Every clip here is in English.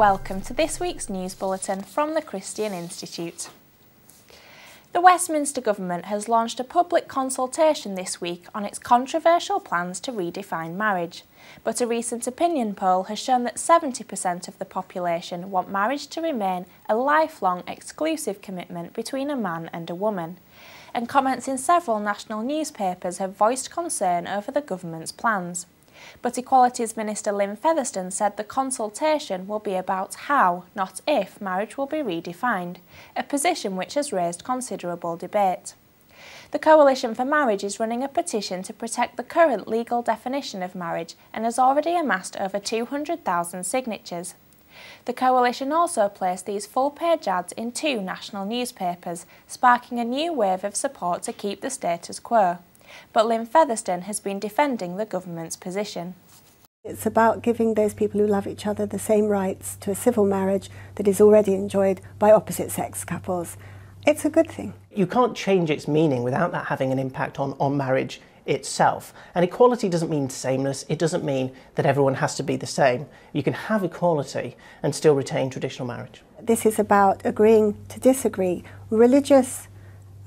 welcome to this week's news bulletin from the Christian Institute. The Westminster Government has launched a public consultation this week on its controversial plans to redefine marriage, but a recent opinion poll has shown that 70% of the population want marriage to remain a lifelong exclusive commitment between a man and a woman, and comments in several national newspapers have voiced concern over the government's plans. But Equalities Minister Lynne Featherstone said the consultation will be about how, not if, marriage will be redefined, a position which has raised considerable debate. The Coalition for Marriage is running a petition to protect the current legal definition of marriage and has already amassed over 200,000 signatures. The coalition also placed these full-page ads in 2 national newspapers, sparking a new wave of support to keep the status quo. But Lynne Featherstone has been defending the government's position. It's about giving those people who love each other the same rights to a civil marriage that is already enjoyed by opposite-sex couples. It's a good thing. You can't change its meaning without that having an impact on marriage itself. And equality doesn't mean sameness. It doesn't mean that everyone has to be the same. You can have equality and still retain traditional marriage. This is about agreeing to disagree.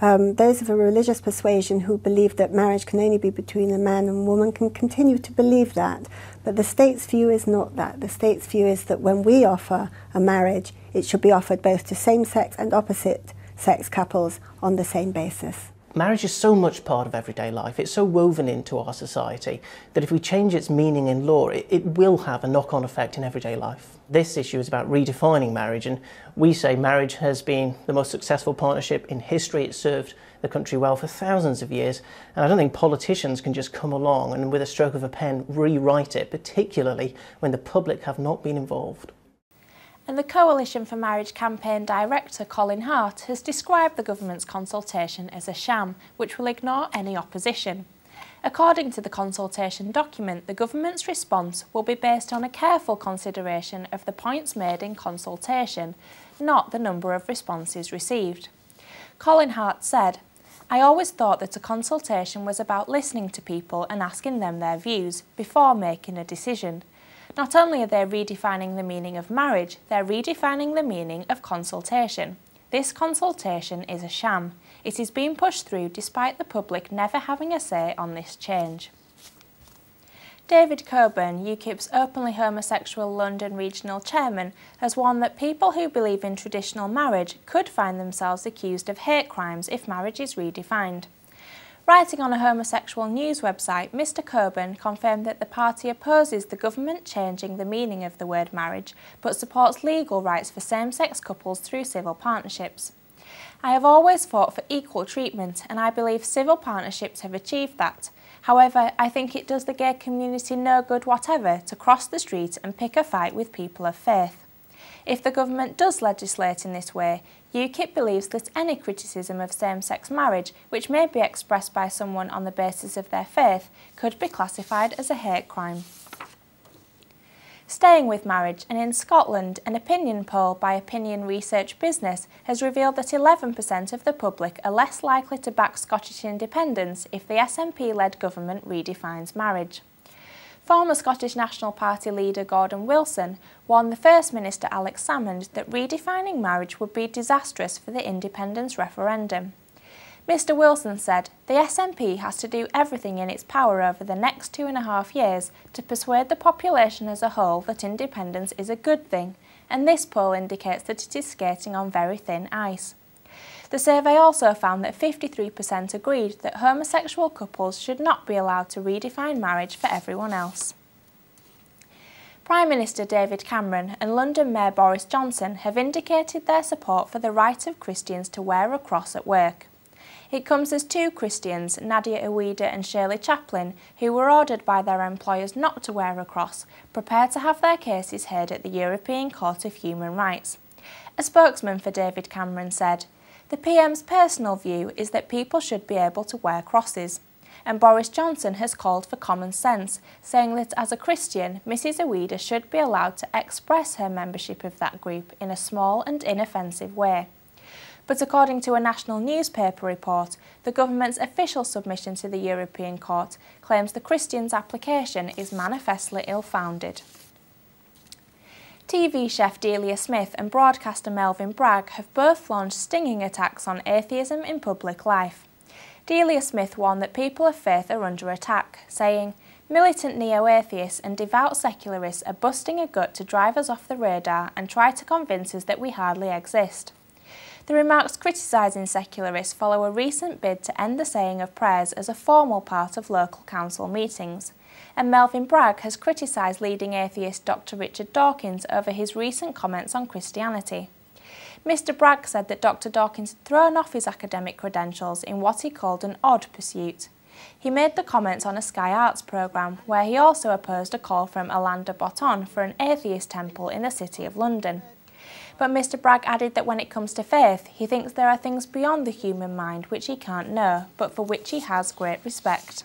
Those of a religious persuasion who believe that marriage can only be between a man and woman can continue to believe that. But the state's view is not that. The state's view is that when we offer a marriage, it should be offered both to same-sex and opposite-sex couples on the same basis. Marriage is so much part of everyday life, it's so woven into our society that if we change its meaning in law, it will have a knock-on effect in everyday life. This issue is about redefining marriage, and we say marriage has been the most successful partnership in history. It's served the country well for thousands of years, and I don't think politicians can just come along and with a stroke of a pen rewrite it, particularly when the public have not been involved. And the Coalition for Marriage campaign director Colin Hart has described the government's consultation as a sham, which will ignore any opposition. According to the consultation document, the government's response will be based on a careful consideration of the points made in consultation, not the number of responses received. Colin Hart said, "I always thought that a consultation was about listening to people and asking them their views before making a decision. Not only are they redefining the meaning of marriage, they're redefining the meaning of consultation. This consultation is a sham. It is being pushed through despite the public never having a say on this change." David Coburn, UKIP's openly homosexual London regional chairman, has warned that people who believe in traditional marriage could find themselves accused of hate crimes if marriage is redefined. Writing on a homosexual news website, Mr Coburn confirmed that the party opposes the government changing the meaning of the word marriage, but supports legal rights for same-sex couples through civil partnerships. "I have always fought for equal treatment, and I believe civil partnerships have achieved that. However, I think it does the gay community no good whatever to cross the street and pick a fight with people of faith. If the government does legislate in this way, UKIP believes that any criticism of same-sex marriage, which may be expressed by someone on the basis of their faith, could be classified as a hate crime." Staying with marriage, and in Scotland, an opinion poll by Opinion Research Business has revealed that 11% of the public are less likely to back Scottish independence if the SNP-led government redefines marriage. Former Scottish National Party leader Gordon Wilson warned the First Minister Alex Salmond that redefining marriage would be disastrous for the independence referendum. Mr Wilson said, "The SNP has to do everything in its power over the next 2.5 years to persuade the population as a whole that independence is a good thing, and this poll indicates that it is skating on very thin ice." The survey also found that 53% agreed that homosexual couples should not be allowed to redefine marriage for everyone else. Prime Minister David Cameron and London Mayor Boris Johnson have indicated their support for the right of Christians to wear a cross at work. It comes as 2 Christians, Nadia Uwida and Shirley Chaplin, who were ordered by their employers not to wear a cross, prepare to have their cases heard at the European Court of Human Rights. A spokesman for David Cameron said, "The PM's personal view is that people should be able to wear crosses." And Boris Johnson has called for common sense, saying that as a Christian, Mrs Uwida should be allowed to express her membership of that group in a small and inoffensive way. But according to a national newspaper report, the government's official submission to the European Court claims the Christians' application is manifestly ill-founded. TV chef Delia Smith and broadcaster Melvyn Bragg have both launched stinging attacks on atheism in public life. Delia Smith warned that people of faith are under attack, saying, "Militant neo-atheists and devout secularists are busting a gut to drive us off the radar and try to convince us that we hardly exist." The remarks criticising secularists follow a recent bid to end the saying of prayers as a formal part of local council meetings, and Melvyn Bragg has criticised leading atheist Dr. Richard Dawkins over his recent comments on Christianity. Mr. Bragg said that Dr. Dawkins had thrown off his academic credentials in what he called an odd pursuit. He made the comments on a Sky Arts programme, where he also opposed a call from Alain de Botton for an atheist temple in the City of London. But Mr. Bragg added that when it comes to faith, he thinks there are things beyond the human mind which he can't know, but for which he has great respect.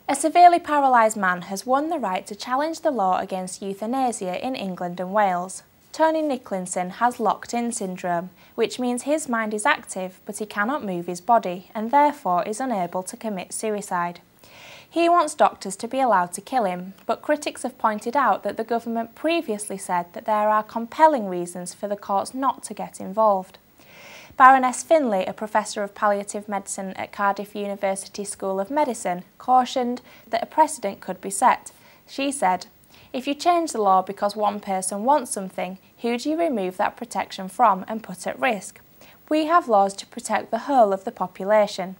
A severely paralysed man has won the right to challenge the law against euthanasia in England and Wales. Tony Nicholson has locked-in syndrome, which means his mind is active but he cannot move his body and therefore is unable to commit suicide. He wants doctors to be allowed to kill him, but critics have pointed out that the government previously said that there are compelling reasons for the courts not to get involved. Baroness FINLAY, a professor of palliative medicine at Cardiff University School of Medicine, cautioned that a precedent could be set. She said, "If you change the law because one person wants something, who do you remove that protection from and put at risk? We have laws to protect the whole of the population."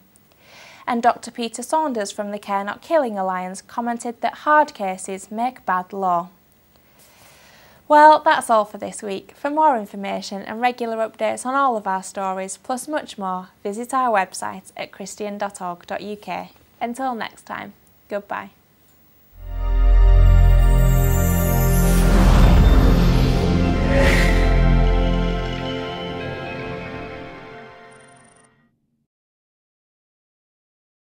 And Dr. Peter Saunders from the Care Not Killing Alliance commented that hard cases make bad law. Well, that's all for this week. For more information and regular updates on all of our stories, plus much more, visit our website at christian.org.uk. Until next time, goodbye.